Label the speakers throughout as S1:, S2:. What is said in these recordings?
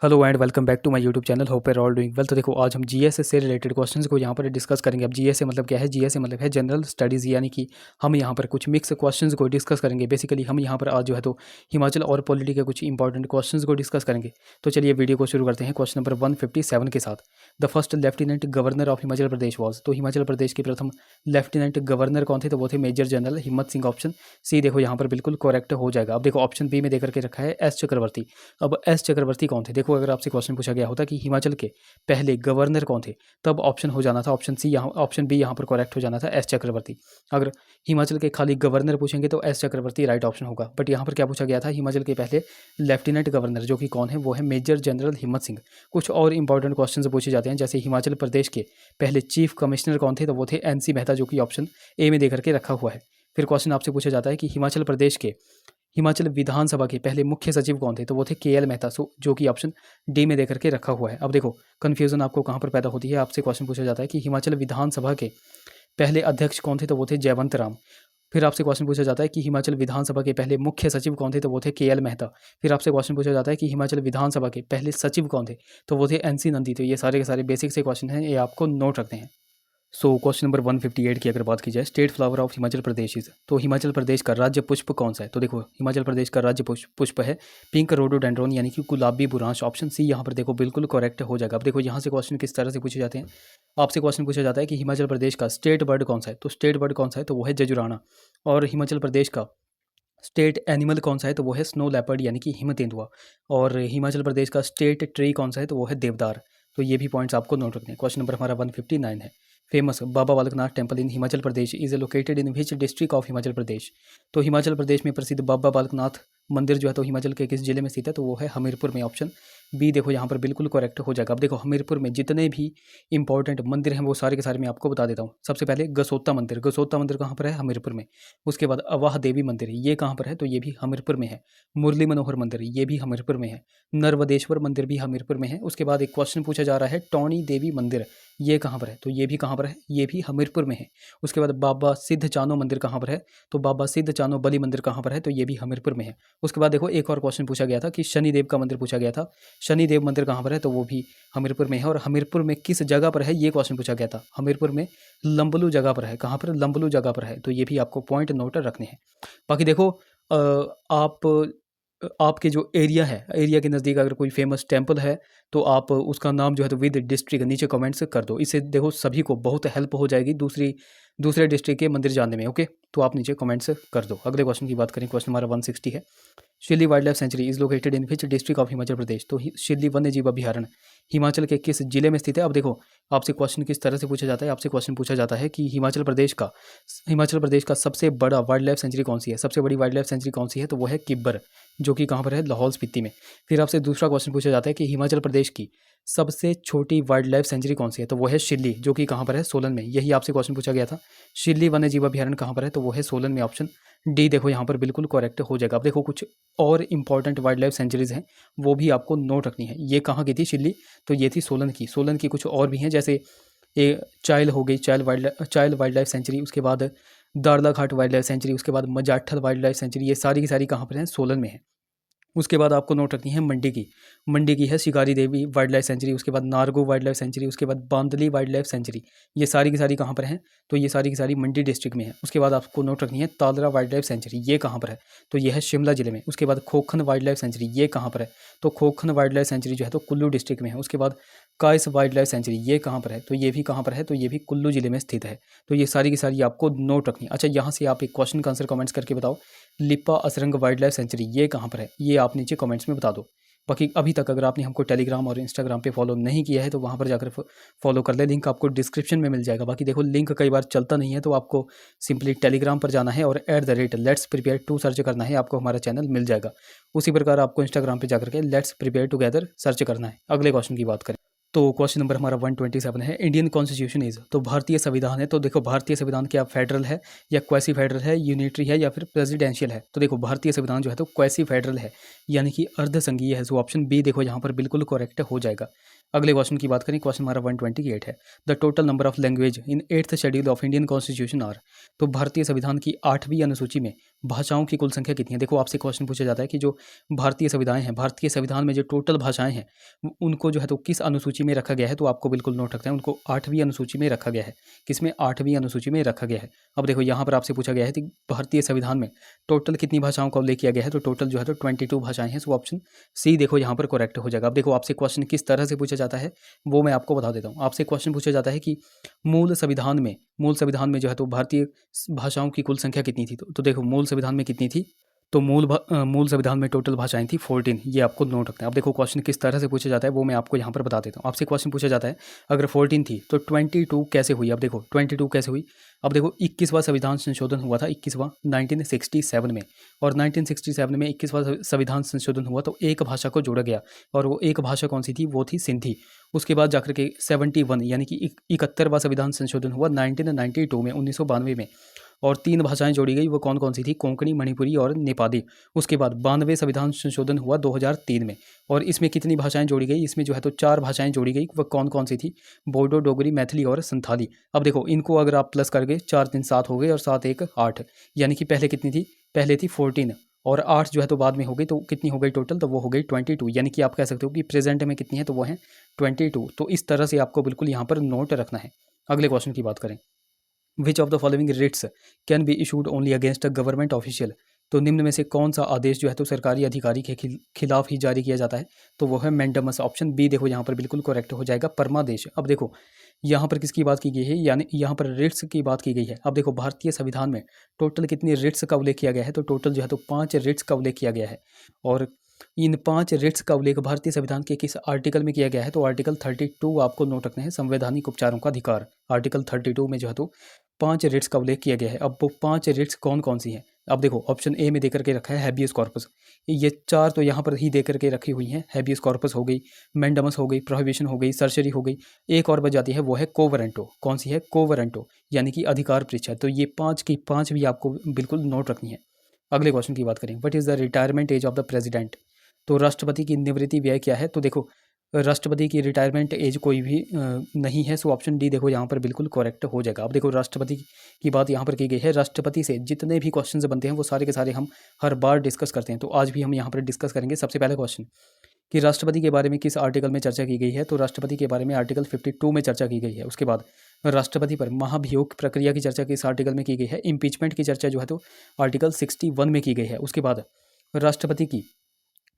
S1: Hello and welcome back to my YouTube channel hope are all doing well. तो देखो आज हम GS से रिलेटेड क्वेश्चंस को यहाँ पर डिस्कस करेंगे। अब जीएस से मतलब क्या है? जीएस से मतलब है जनरल स्टडीज़, यानी कि हम यहाँ पर कुछ मिक्स क्वेश्चंस को डिस्कस करेंगे। बेसिकली हम यहाँ पर आज जो है तो हिमाचल और पॉलिटी के कुछ इंपॉर्टेंट क्वेश्चंस को डिस्कस करेंगे। तो चलिए वीडियो को शुरू करते हैं क्वेश्चन नंबर 157 के साथ। The first lieutenant governor of Himachal Pradesh was. तो हिमाचल प्रदेश के प्रथम लेफ्टिनेंट गवर्नर कौन थे? तो वो थे मेजर जनरल हिम्मत सिंह। ऑप्शन सी देखो यहाँ पर बिल्कुल करेक्ट हो जाएगा। अब देखो ऑप्शन बी में देकर के रखा है एस चक्रवर्ती। अब एस चक्रवर्ती कौन थे? देखो अगर आपसे क्वेश्चन पूछा गया होता कि हिमाचल के पहले गवर्नर कौन थे, तब ऑप्शन हो जाना था ऑप्शन सी, यहाँ ऑप्शन बी यहाँ पर करेक्ट हो जाना था एस चक्रवर्ती। अगर हिमाचल के खाली गवर्नर पूछेंगे तो एस चक्रवर्ती राइट ऑप्शन होगा। बट यहाँ पर क्या पूछा गया था? हिमाचल के पहले लेफ्टिनेंट गवर्नर जो कि कौन है? वो है मेजर जनरल हिम्मत सिंह। कुछ और इंपॉर्टेंट क्वेश्चन पूछे जाते हैं, जैसे हिमाचल प्रदेश के पहले चीफ कमिश्नर कौन थे? तो वो थे एनसी मेहता, जो कि ऑप्शन ए में देकर के रखा हुआ है। फिर क्वेश्चन आपसे पूछा जाता है कि हिमाचल प्रदेश के हिमाचल विधानसभा के पहले मुख्य सचिव कौन थे? तो वो थे केएल मेहता, जो कि ऑप्शन डी में देकर के रखा हुआ है। अब देखो कन्फ्यूजन आपको कहाँ पर पैदा होती है। आपसे क्वेश्चन पूछा जाता है कि हिमाचल विधानसभा के पहले अध्यक्ष कौन थे? तो वो थे जयवंत राम। फिर आपसे क्वेश्चन पूछा जाता है कि हिमाचल विधानसभा के पहले मुख्य सचिव कौन थे? तो वो थे केएल मेहता। फिर आपसे क्वेश्चन पूछा जाता है कि हिमाचल विधानसभा के पहले सचिव कौन थे? तो वो थे एनसी नंदी। तो ये सारे के सारे बेसिक से क्वेश्चन हैं, ये आपको नोट रखते हैं। सो क्वेश्चन नंबर 158 की अगर बात की जाए, state flower of Himachal Pradesh is. तो हिमाचल प्रदेश का राज्य पुष्प कौन सा है? तो देखो हिमाचल प्रदेश का राज्य पुष्प है पिंक रोडोडेंड्रॉन, यानी कि गुलाबी बुरांश। ऑप्शन सी यहाँ पर देखो बिल्कुल करेक्ट हो जाएगा। अब देखो यहाँ से क्वेश्चन किस तरह से पूछे जाते हैं। आपसे क्वेश्चन पूछा जाता है कि हिमाचल प्रदेश का स्टेट बर्ड कौन सा है? तो स्टेट बर्ड कौन सा है? तो वो है जजुराना। और हिमाचल प्रदेश का स्टेट एनिमल कौन सा है? तो वो है स्नो लेपर्ड, यानी कि हिम तेंदुआ। और हिमाचल प्रदेश का स्टेट ट्री कौन सा है? तो वो है देवदार। तो ये भी पॉइंट्स आपको नोट रखने हैं। क्वेश्चन नंबर हमारा 159 है। Famous Baba Balaknath temple in Himachal Pradesh is located in which district of Himachal Pradesh. तो हिमाचल प्रदेश में प्रसिद्ध बाबा बालकनाथ मंदिर जो है तो हिमाचल के किस जिले में स्थित है? तो वो है हमीरपुर में। ऑप्शन बी देखो यहाँ पर बिल्कुल करेक्ट हो जाएगा। अब देखो हमीरपुर में जितने भी इंपॉर्टेंट मंदिर हैं वो सारे के सारे मैं आपको बता देता हूँ। सबसे पहले गसोता मंदिर। गसोता मंदिर कहाँ पर है? हमीरपुर में। उसके बाद अवाह देवी मंदिर, ये कहाँ पर है? तो ये भी हमीरपुर में है। मुरली मनोहर मंदिर, ये भी हमीरपुर में है। नर्वदेश्वर मंदिर भी हमीरपुर में है। उसके बाद एक क्वेश्चन पूछा जा रहा है टौणी देवी मंदिर, ये कहाँ पर है? तो ये भी कहाँ पर है? ये भी हमीरपुर में है। उसके बाद बाबा सिद्ध चानो मंदिर कहाँ पर है? तो बाबा सिद्ध चानो बलि मंदिर कहाँ पर है? तो ये भी हमीरपुर में है। उसके बाद देखो एक और क्वेश्चन पूछा गया था कि शनिदेव का मंदिर पूछा गया था। शनिदेव मंदिर कहाँ पर है? तो वो भी हमीरपुर में है। और हमीरपुर में किस जगह पर है, ये क्वेश्चन पूछा गया था। हमीरपुर में लंबलू जगह पर है। कहाँ पर? लंबलू जगह पर है। तो ये भी आपको पॉइंट नोट रखने हैं। बाकी देखो आपके जो एरिया है, एरिया के नज़दीक अगर कोई फेमस टेम्पल है तो आप उसका नाम जो है तो विद डिस्ट्रिक्ट नीचे कमेंट्स कर दो। इससे देखो सभी को बहुत हेल्प हो जाएगी दूसरे डिस्ट्रिक्ट के मंदिर जानने में। ओके, तो आप नीचे कमेंट्स कर दो। अगले क्वेश्चन की बात करें, क्वेश्चन हमारा 160 है। Shilli wildlife sanctuary is located in which district of Himachal Pradesh. तो शिल्ली वन्य जीव अभ्यारण्य हिमाचल के किस जिले में स्थित है? अब देखो आपसे क्वेश्चन किस तरह से पूछा जाता है। आपसे क्वेश्चन पूछा जाता है कि हिमाचल प्रदेश का सबसे बड़ा वाइल्ड लाइफ सेंचुरी कौन सी है? सबसे बड़ी वाइल्ड लाइफ सेंचुरी कौन सी है? तो वो है किब्बर, जो कि कहाँ पर है? लाहौल स्पीति में। फिर आपसे दूसरा क्वेश्चन पूछा जाता है कि हिमाचल प्रदेश की सबसे छोटी वाइल्ड लाइफ सेंचुरी कौन सी है? तो वो है शिल्ली, जो कि कहाँ पर है? सोलन में। यही आपसे क्वेश्चन पूछा गया था। शिल्ली वन्य जीव अभ्यारण्य कहाँ पर है? तो वो है सोलन में। ऑप्शन डी देखो यहाँ पर बिल्कुल करेक्ट हो जाएगा। अब देखो कुछ और इंपॉर्टेंट वाइल्ड लाइफ सेंचुरीज हैं, वो भी आपको नोट रखनी है। ये कहाँ की थी शिल्ली? तो ये थी सोलन की। सोलन की कुछ और भी हैं, जैसे ये चाइल हो गई, चाइल वाइल्ड लाइफ सेंचुरी। उसके बाद दाड़लाघाट वाइल्ड लाइफ सेंचुरी। उसके बाद मजाठल वाइल्ड लाइफ सेंचुरी। ये सारी की सारी कहाँ पर हैं? सोलन में है। उसके बाद आपको नोट रखनी है मंडी की है शिकारी देवी वाइल्ड लाइफ सेंचुरी। उसके बाद नारगो वाइल्ड लाइफ सेंचुरी। उसके बाद बांदली वाइल्ड लाइफ सेंचुरी। ये सारी की सारी कहाँ पर हैं? तो ये सारी की सारी मंडी डिस्ट्रिक्ट में है। उसके बाद आपको नोट रखनी है तालरा वाइल्ड लाइफ सेंचुरी, ये कहाँ पर है? तो ये है शिमला जिले में। उसके बाद खोखन वाइल्ड लाइफ सेंचुरी, ये कहाँ पर है? तो खोखन वाइल्ड लाइफ सेंचुरी जो है तो कुल्लू डिस्ट्रिक्ट में है। उसके बाद काइस वाइल्ड लाइफ सेंचुरी, ये कहाँ पर है? तो ये भी कहाँ पर है? तो ये भी कुल्लू जिले में स्थित है। तो ये सारी की सारी आपको नोट रखनी है। अच्छा, यहाँ से आप एक क्वेश्चन का आंसर कमेंट्स करके बताओ, लिप्पा असरंग वाइल्ड लाइफ सेंचुरी ये कहाँ पर है? ये आप नीचे कमेंट्स में बता दो। बाकी अभी तक अगर आपने हमको टेलीग्राम और इंस्टाग्राम पे फॉलो नहीं किया है तो वहाँ पर जाकर फॉलो कर ले, लिंक आपको डिस्क्रिप्शन में मिल जाएगा। बाकी देखो लिंक कई बार चलता नहीं है, तो आपको सिंपली टेलीग्राम पर जाना है और @लेट्स प्रिपेयर टू सर्च करना है, आपको हमारा चैनल मिल जाएगा। उसी प्रकार आपको इंस्टाग्राम पर जाकर के लेट्स प्रिपेयर टुगेदर सर्च करना है। अगले क्वेश्चन की बात करें तो क्वेश्चन नंबर हमारा 127 है। Indian constitution is. तो भारतीय संविधान है। तो देखो भारतीय संविधान क्या फेडरल है या क्वासी फेडरल है, यूनिटरी है या फिर प्रेसिडेंशियल है? तो देखो भारतीय संविधान जो है तो क्वासी फेडरल है, यानी कि अर्ध संघीय है। सो ऑप्शन बी देखो यहाँ पर बिल्कुल करेक्ट हो जाएगा। अगले क्वेश्चन की बात करें, क्वेश्चन हमारा 128 है। The total number of language in 8th schedule of Indian constitution are. तो भारतीय संविधान की 8वीं अनुसूची में भाषाओं की कुल संख्या कितनी है। देखो आपसे क्वेश्चन पूछा जाता है कि जो भारतीय संविधान हैं, भारतीय संविधान में जो टोटल भाषाएं हैं उनको जो है तो किस अनुसूची में रखा गया है, तो आपको बिल्कुल नोट रखना है, उनको 8वीं अनुसूची में रखा गया है। किसमें? 8वीं अनुसूची में रखा गया है। अब देखो यहाँ पर आपसे पूछा गया है कि भारतीय संविधान में टोटल कितनी भाषाओं का उल्लेख किया गया है, तो टोटल जो है तो 22 भाषाएं हैं। सो ऑप्शन सी देखो यहाँ पर करेक्ट हो जाएगा। अब देखो आपसे क्वेश्चन किस तरह से पूछा जाता है वो मैं आपको बता देता हूँ। आपसे क्वेश्चन पूछा जाता है कि मूल संविधान में जो है तो भारतीय भाषाओं की कुल संख्या कितनी थी। तो देखो मूल संविधान में कितनी थी, तो मूल संविधान में टोटल भाषाएं थी 14। ये आपको नोट रखना है। अब देखो क्वेश्चन किस तरह से पूछा जाता है वो मैं आपको यहाँ पर बता देता हूँ। आपसे क्वेश्चन पूछा जाता है अगर 14 थी तो 22 कैसे हुई। अब देखो 22 कैसे हुई। अब देखो 21वां संविधान संशोधन हुआ था 1967 में, और 1967 में 21वां संविधान संशोधन हुआ तो एक भाषा को जोड़ा गया, और वो एक भाषा कौन सी थी, वो थी सिंधी। उसके बाद जाकर के 71 यानी कि 71वां संविधान संशोधन हुआ 1992 में, 1992 में, और 3 भाषाएं जोड़ी गई। वो कौन कौन सी थी? कोंकणी, मणिपुरी और नेपाली। उसके बाद 92वें संविधान संशोधन हुआ 2003 में, और इसमें कितनी भाषाएं जोड़ी गई? इसमें जो है तो 4 भाषाएं जोड़ी गई। वह कौन कौन सी थी? बोडो, डोगरी, मैथिली और संथाली। अब देखो इनको अगर आप प्लस करके 4 3 7 हो गए और 7 1 8, यानी कि पहले कितनी थी? पहले थी 14 और 8 जो है तो बाद में हो गई, तो कितनी हो गई टोटल? तो वो हो गई 22। यानी कि आप कह सकते हो कि प्रेजेंट में कितनी है, तो वो है 22। तो इस तरह से आपको बिल्कुल यहाँ पर नोट रखना है। अगले क्वेश्चन की बात करें, which of the following writs can be issued only against a government official. तो निम्न में से कौन सा आदेश जो है तो सरकारी अधिकारी के खिलाफ ही जारी किया जाता है, तो वो है मैंडेमस। ऑप्शन बी देखो यहाँ पर बिल्कुल करेक्ट हो जाएगा, परमादेश। अब देखो यहाँ पर किसकी बात की गई है, यानी यहाँ पर रिट्स की बात की गई है। अब देखो भारतीय संविधान में टोटल कितनी रिट्स का उल्लेख किया गया है, तो टोटल जो है तो 5 रिट्स का उल्लेख किया गया है, और इन 5 रिट्स का उल्लेख भारतीय संविधान के किस आर्टिकल में किया गया है, तो आर्टिकल 32 आपको नोट रखना है, संवैधानिक उपचारों का अधिकार। आर्टिकल 32 में जो है तो 5 रिट्स का उल्लेख किया गया है। अब वो 5 रिट्स कौन कौन सी हैं? अब देखो ऑप्शन ए में देकर के रखा है हैबियस कॉर्पस। ये 4 तो यहाँ पर ही देकर के रखी हुई हैं, हैबियस कॉर्पस हो गई, मैंडमस हो गई, प्रोहिबिशन हो गई, सर्जरी हो गई। एक और बच जाती है, वो है कोवरेंटो। कौन सी है? कोवरेंटो, यानी कि अधिकार परीक्षा। तो ये 5 की 5 भी आपको बिल्कुल नोट रखनी है। अगले क्वेश्चन की बात करें, what is the retirement age of the president. तो राष्ट्रपति की निवृत्ति व्यय क्या है? तो देखो राष्ट्रपति की रिटायरमेंट एज कोई भी नहीं है। सो ऑप्शन डी देखो यहाँ पर बिल्कुल करेक्ट हो जाएगा। अब देखो राष्ट्रपति की बात यहाँ पर की गई है। राष्ट्रपति से जितने भी क्वेश्चन बनते हैं वो सारे के सारे हम हर बार डिस्कस करते हैं, तो आज भी हम यहाँ पर डिस्कस करेंगे। सबसे पहला क्वेश्चन कि राष्ट्रपति के बारे में किस आर्टिकल में चर्चा की गई है, तो राष्ट्रपति के बारे में आर्टिकल 52 में चर्चा की गई है। उसके बाद राष्ट्रपति पर महाभियोग प्रक्रिया की चर्चा किस आर्टिकल में की गई है? इम्पीचमेंट की चर्चा जो है तो आर्टिकल 61 में की गई है। उसके बाद राष्ट्रपति की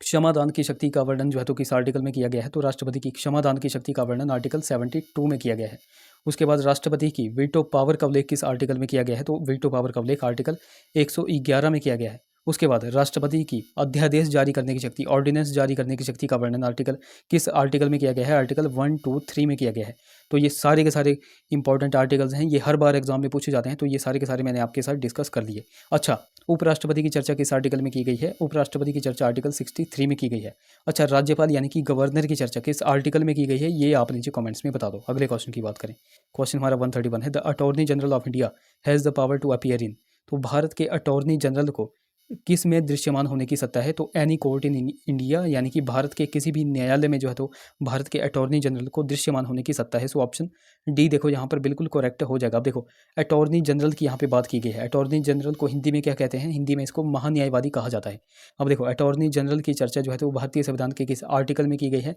S1: क्षमादान की शक्ति का वर्णन जो है तो किस आर्टिकल में किया गया है, तो राष्ट्रपति की क्षमादान की शक्ति का वर्णन आर्टिकल 72 में किया गया है। उसके बाद राष्ट्रपति की वीटो पावर का उल्लेख किस आर्टिकल में किया गया है, तो वीटो पावर का उल्लेख आर्टिकल 111 में किया गया है। उसके बाद राष्ट्रपति की अध्यादेश जारी करने की शक्ति, ऑर्डिनेंस जारी करने की शक्ति का वर्णन आर्टिकल किस आर्टिकल में किया गया है? आर्टिकल 1 2 3 में किया गया है। तो ये सारे के सारे इंपॉर्टेंट आर्टिकल्स हैं, ये हर बार एग्जाम में पूछे जाते हैं, तो ये सारे के सारे मैंने आपके साथ डिस्कस कर लिए। अच्छा, उपराष्ट्रपति की चर्चा किस आर्टिकल में की गई है? उपराष्ट्रपति की चर्चा आर्टिकल 63 में की गई है। अच्छा, राज्यपाल यानी कि गवर्नर की चर्चा किस आर्टिकल में की गई है, ये आप नीचे कमेंट्स में बता दो। अगले क्वेश्चन की बात करें, क्वेश्चन हमारा 131 है, the attorney general of India has the power to appear in. तो भारत के अटॉर्नी जनरल को किस में दृश्यमान होने की सत्ता है, तो एनी कोर्ट इन इंडिया, यानी कि भारत के किसी भी न्यायालय में जो है तो भारत के अटॉर्नी जनरल को दृश्यमान होने की सत्ता है। सो ऑप्शन डी देखो यहाँ पर बिल्कुल करेक्ट हो जाएगा। अब देखो अटॉर्नी जनरल की यहाँ पे बात की गई है। अटॉर्नी जनरल को हिंदी में क्या कहते हैं? हिंदी में इसको महान्यायवादी कहा जाता है। अब देखो अटॉर्नी जनरल की चर्चा जो है तो भारतीय संविधान के किस आर्टिकल में की गई है,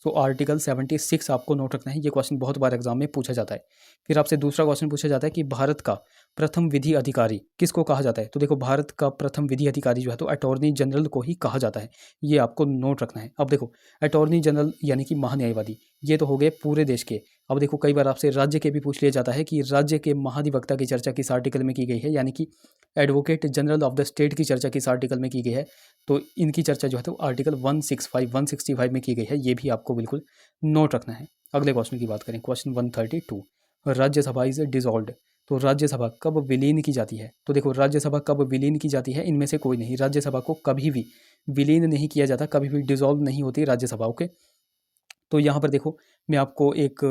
S1: सो आर्टिकल 76 आपको नोट रखना है। ये क्वेश्चन बहुत बार एग्जाम में पूछा जाता है। फिर आपसे दूसरा क्वेश्चन पूछा जाता है कि भारत का प्रथम विधि अधिकारी किसको कहा जाता है, तो देखो भारत का प्रथम विधि अधिकारी जो है तो अटॉर्नी जनरल को ही कहा जाता है। ये आपको नोट रखना है। अब देखो अटॉर्नी जनरल यानी कि महान्यायवादी, ये तो हो गए पूरे देश के। अब देखो कई बार आपसे राज्य के भी पूछ लिया जाता है कि राज्य के महाधिवक्ता की चर्चा किस आर्टिकल में की गई है, यानी कि advocate general of the state की चर्चा किस आर्टिकल में की गई है, तो इनकी चर्चा जो है तो आर्टिकल 165 में की गई है। ये भी आपको बिल्कुल नोट रखना है। अगले क्वेश्चन की बात करें, क्वेश्चन 132, राज्यसभा इज डिसॉल्व्ड। तो राज्यसभा कब विलीन की जाती है, तो देखो राज्यसभा कब विलीन की जाती है, इनमें से कोई नहीं। राज्यसभा को कभी भी विलीन नहीं किया जाता, कभी भी डिसॉल्व नहीं होती राज्यसभा। ओके, तो यहाँ पर देखो मैं आपको एक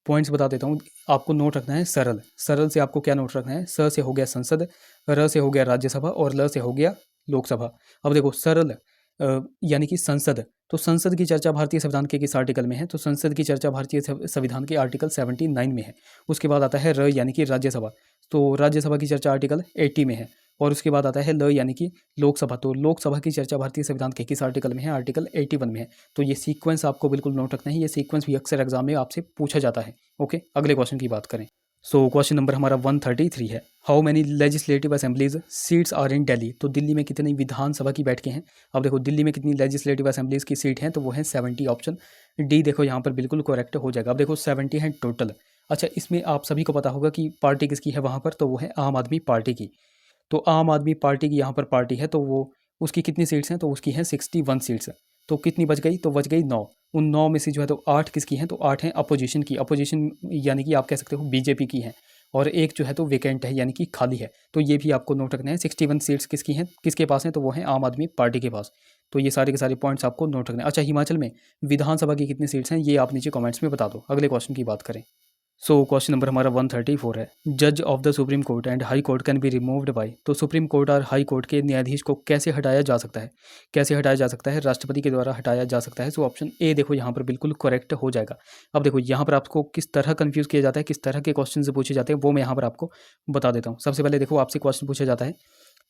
S1: पॉइंट्स बता देता हूँ, आपको नोट रखना है सरल। सरल से आपको क्या नोट रखना है? स से हो गया संसद, र से हो गया राज्यसभा और ल से हो गया लोकसभा। अब देखो सरल यानी कि संसद, तो संसद की चर्चा भारतीय संविधान के किस आर्टिकल में है, तो संसद की चर्चा भारतीय संविधान के आर्टिकल 79 में है। उसके बाद आता है र यानी कि राज्यसभा, तो राज्यसभा की चर्चा आर्टिकल 80 में है। और उसके बाद आता है ल यानी कि लोकसभा। तो लोकसभा की चर्चा भारतीय संविधान के किस आर्टिकल में है? आर्टिकल 81 में है। तो ये सीक्वेंस आपको बिल्कुल नोट रखना है, ये सीक्वेंस भी अक्सर एग्जाम में आपसे पूछा जाता है। ओके, अगले क्वेश्चन की बात करें। सो क्वेश्चन नंबर हमारा 133 है, how many legislative assemblies seats are in Delhi? तो दिल्ली में कितनी विधानसभा की बैठकें हैं? अब देखो दिल्ली में कितनी लेजिस्लेटिव असेंबलीज की सीट हैं, तो वो है 70। ऑप्शन डी देखो यहाँ पर बिल्कुल करेक्ट हो जाएगा। अब देखो 70 हैं टोटल। अच्छा, इसमें आप सभी को पता होगा कि पार्टी किसकी है वहाँ पर, तो वो है आम आदमी पार्टी की। तो आम आदमी पार्टी की यहाँ पर पार्टी है, तो वो उसकी कितनी सीट्स हैं? तो उसकी हैं 61 सीट्स। तो कितनी बच गई? तो बच गई 9। उन 9 में से जो है तो 8 किसकी हैं? तो 8 हैं अपोजिशन की। अपोजिशन यानी कि आप कह सकते हो बीजेपी की हैं, और एक जो है तो वेकेंट है यानी कि खाली है। तो ये भी आपको नोट रखना है। 61 सीट्स किसकी हैं, किसके पास हैं? तो वो हैं आम आदमी पार्टी के पास। तो ये सारे के सारे पॉइंट्स आपको नोट रखने हैं। अच्छा, हिमाचल में विधानसभा की कितनी सीट्स हैं, ये आप नीचे कमेंट्स में बता दो। अगले क्वेश्चन की बात करें। सो क्वेश्चन नंबर हमारा 134 है, जज of the supreme court and high court can be removed by? तो सुप्रीम कोर्ट और हाई कोर्ट के न्यायाधीश को कैसे हटाया जा सकता है? कैसे हटाया जा सकता है? राष्ट्रपति के द्वारा हटाया जा सकता है। सो ऑप्शन ए देखो यहाँ पर बिल्कुल करेक्ट हो जाएगा। अब देखो यहाँ पर आपको किस तरह कन्फ्यूज़ किया जाता है, किस तरह के क्वेश्चन से पूछे जाते हैं, वो मैं यहाँ पर आपको बता देता हूँ। सबसे पहले देखो आपसे क्वेश्चन पूछा जाता है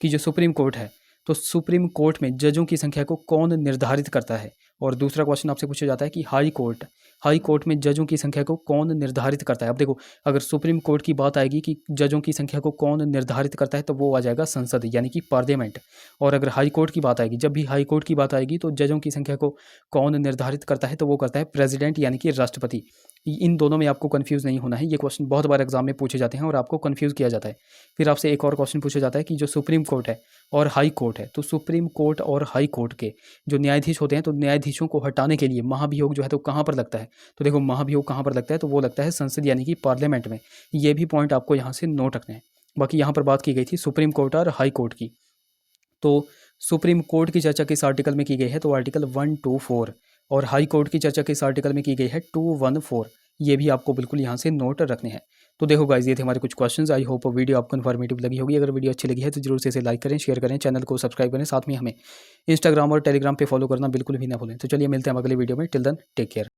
S1: कि जो सुप्रीम कोर्ट है, तो सुप्रीम कोर्ट में जजों की संख्या को कौन निर्धारित करता है? और दूसरा क्वेश्चन आपसे पूछा जाता है कि हाई कोर्ट में जजों की संख्या को कौन निर्धारित करता है? अब देखो अगर सुप्रीम कोर्ट की बात आएगी कि जजों की संख्या को कौन निर्धारित करता है, तो वो आ जाएगा संसद यानी कि पार्लियामेंट। और अगर हाई कोर्ट की बात आएगी, जब भी हाई कोर्ट की बात आएगी तो जजों की संख्या को कौन निर्धारित करता है? तो वो करता है प्रेसिडेंट यानी कि राष्ट्रपति। इन दोनों में आपको कन्फ्यूज़ नहीं होना है। ये क्वेश्चन बहुत बार एग्जाम में पूछे जाते हैं और आपको कन्फ्यूज़ किया जाता है। फिर आपसे एक और क्वेश्चन पूछा जाता है कि जो सुप्रीम कोर्ट है और हाई कोर्ट है, तो सुप्रीम कोर्ट और हाई कोर्ट के जो न्यायाधीश होते हैं, तो न्यायाधीशों को हटाने के लिए महाभियोग जो है तो कहाँ पर लगता है? तो देखो महाभियोग कहाँ पर लगता है, तो वो लगता है संसद यानी कि पार्लियामेंट में। ये भी पॉइंट आपको यहाँ से नोट रखने हैं। बाकी यहाँ पर बात की गई थी सुप्रीम कोर्ट और हाई कोर्ट की। तो सुप्रीम कोर्ट की चर्चा किस आर्टिकल में की गई है? तो आर्टिकल 124। और हाई कोर्ट की चर्चा किस आर्टिकल में की गई है? 214। ये भी आपको बिल्कुल यहाँ से नोट रखने हैं। तो देखो गाइज, ये थे हमारे कुछ क्वेश्चंस। आई होप वीडियो आपको इन्फॉर्मेटिव लगी होगी। अगर वीडियो अच्छी लगी है तो जरूर से इसे लाइक करें, शेयर करें, चैनल को सब्सक्राइब करें, साथ में हमें इंस्टाग्राम और टेलीग्राम पे फॉलो करना बिल्कुल भी ना भूलें। तो चलिए मिलते हैं अगले वीडियो में। Till then take care.